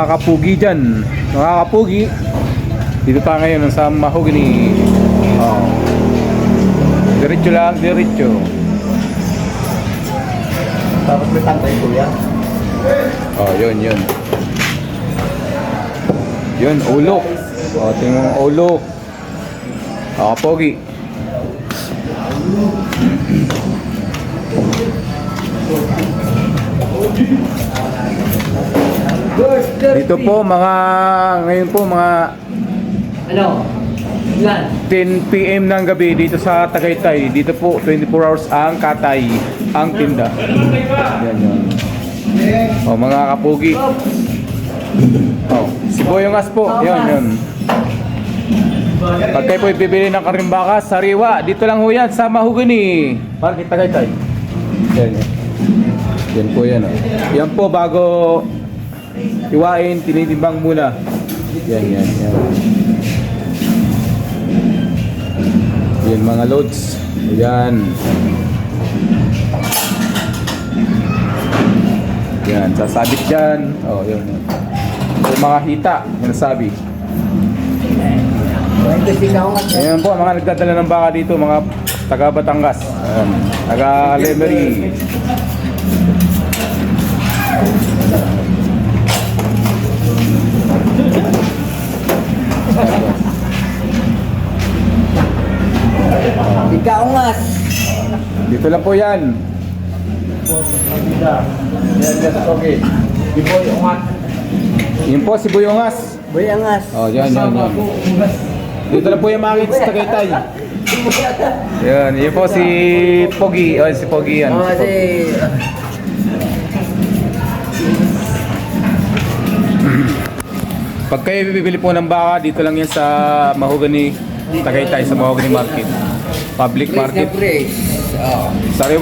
kapugi dyan. Mga kapugi, dito tayo ngayon sa Mahogany. Oh. Diretso lang, diretso. Tapos may tangkay kuya. Oh, yun. Yun, ulo. Oh, tingnan mo ulo. Oh, kapugi. Dito po ngayon po mga Ano? Yan. 10 PM ng gabi dito sa Tagaytay. Dito po 24 hours ang katay, ang tinda. Yan. Oh, mga kapugi. Oh, si Boyongas po. Yun. Pag kayo po bibili ng karimbaka, sariwa, dito lang ho yan sa Mahogany. Parang Tagaytay. Yan po yan. Oh. Yan po bago iwain, tinitimbang muna. Yan. Yan mga loads. Yan. Yan, sasabit dyan. Oh, yun. Yung mga hita, yung nasabi. Ayan po, mga nagdadala ng baka dito, mga taga Batangas. Ayan, taga Lemery. Ikaungas. Dito lang po yan. Okay. Di boy ungat. Yun po si Boyongas. Boyangas. Oh, yan. Dito lang po yung mga sa Tagaytay. Yan po si Pogi. Oh, si Pogi yan. Oh, si Pag kayo bibili po ng baka, dito lang yan sa Mahogany, Tagaytay, sa Mahogany Market. Public market. Oh.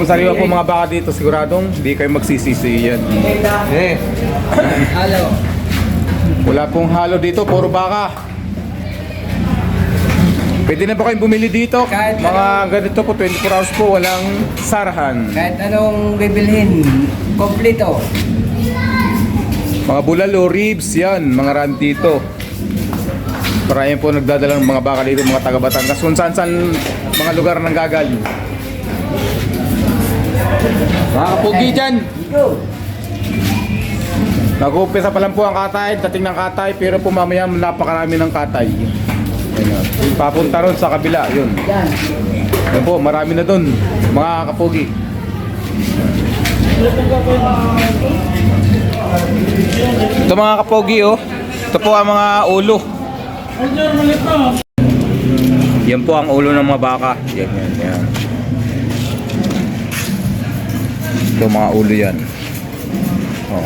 Sariwa po mga baka dito, siguradong hindi kayo magsisisi yan. Hello. Wala pong halo dito, puro baka. Pwede na ba kayong bumili dito? Kahit Mga ganito po, 24 hours po, walang sarahan. Kahit anong bibilhin, kompleto. Mga bulalo, ribs, yan, mga ran dito. Marami po nagdadala ng mga baka dito, mga taga Batangas, kung saan mga lugar ng gagal. Mga kapugi dyan. Nag-uumpisa pa lang po ang katay, dating ng katay, pero po mamaya napakarami ng katay. Ayun, papunta ron sa kabila, yun. Yan po, marami na dun, mga kapugi. Ito mga kapogi, oh. Ito po ang mga ulo. Yan po ang ulo ng mga baka. Yan. Ito mga ulo yan. Oh.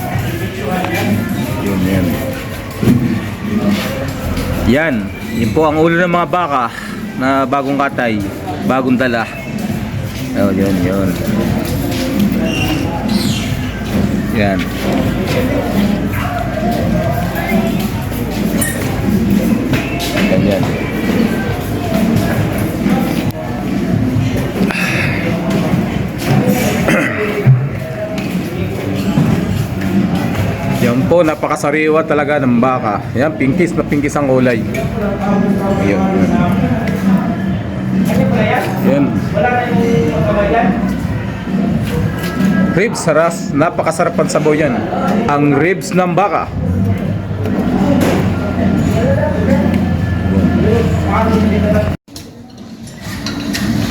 Yan. Yan po ang ulo ng mga baka na bagong katay, bagong dala. Oh, yun. Yan. Yan. Yan po, napakasariwa talaga ng baka. Yan, pinkis ang kulay. Yan. Ribs, saras, napakasarap ang sabaw yan. Ang ribs ng baka.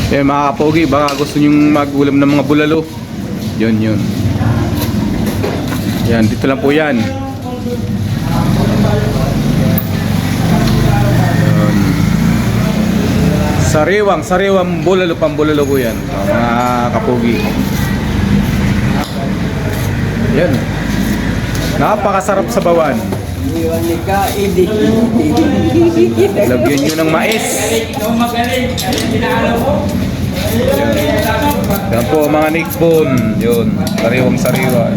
Yan mga kapogi, baka gusto nyong mag-ulam ng mga bulalo. Yun. Yan, dito lang po yan. Yun. Sariwang bulalo, pambulalo po yan, mga kapogi. Yan. Napakasarap sa bawan. Lagyan nyo ng mais. Yan po mga neck bone. Yun, sariwa.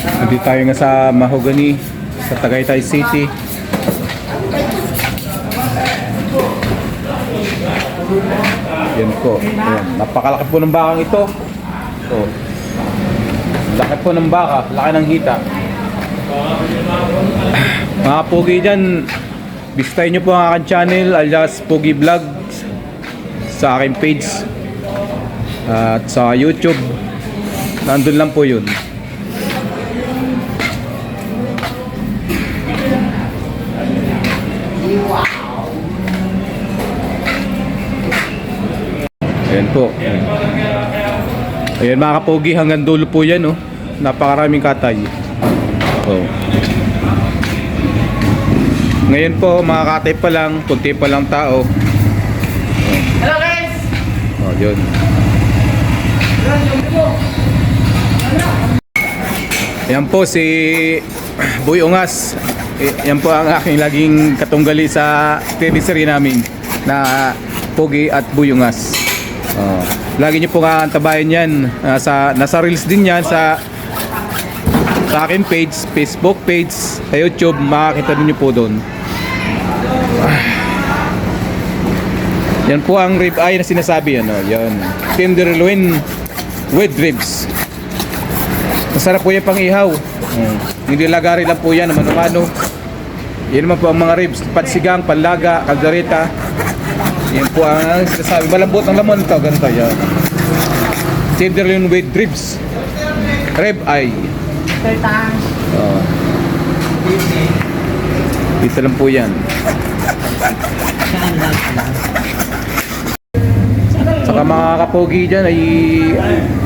Nandito tayo nga sa Mahogany, sa Tagaytay City. Yan po. Yan. Napakalaki po ng bakang ito. Oh. Laki po ng baka, laki ng hita. Mga pogi dyan, bisitahin nyo po ang aking channel alias Pogi Vlogs sa aking page at sa YouTube. Nandun lang po yun. Ayan po. Ayan mga kapogi, hanggang dulo po yan, oh. Napakaraming katay. Oh. Ngayon po, mga katay pa lang, kunti pa lang tao. Hello guys! Oh, yun. Yan po si Boy Ungas. Yan po ang aking laging katunggali sa teleserye namin na Pogi at Boy Ungas. Oh, lagi niyo po nga antabayan yan. Nasa reels din yan sa aking page, Facebook page, sa YouTube. Makakita niyo po doon. Yan po ang rib eye na sinasabi. Ano, yan. Tenderloin with ribs. Masarap po yan pang ihaw. Hindi lagari lang po yan, mano-mano. Yan naman po ang mga ribs. Pansigang, panlaga, kaldereta. Yan po ang sinasabi. Malambot ang lamon ito. Ganito yan. Tenderloin with ribs. Rib eye. Oh. Dito lang po yan. Saka mga kapogi dyan ay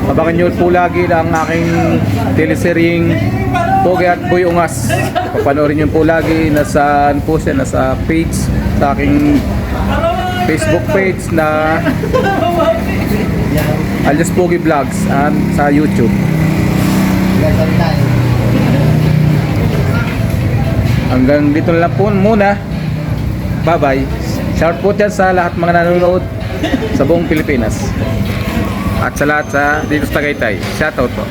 abangan nyo po lagi ang aking teleseryeng Pogi at Boy Ungas. Papanoorin nyo po lagi. Nasa po siya, nasa page, sa aking Facebook page na alias Pogi Vlogs and sa YouTube. Hanggang dito na lang po muna. Bye bye. Shout po dyan sa lahat mga nanonood sa buong Pilipinas at sa lahat sa dito sa Tagaytay. Shout out po.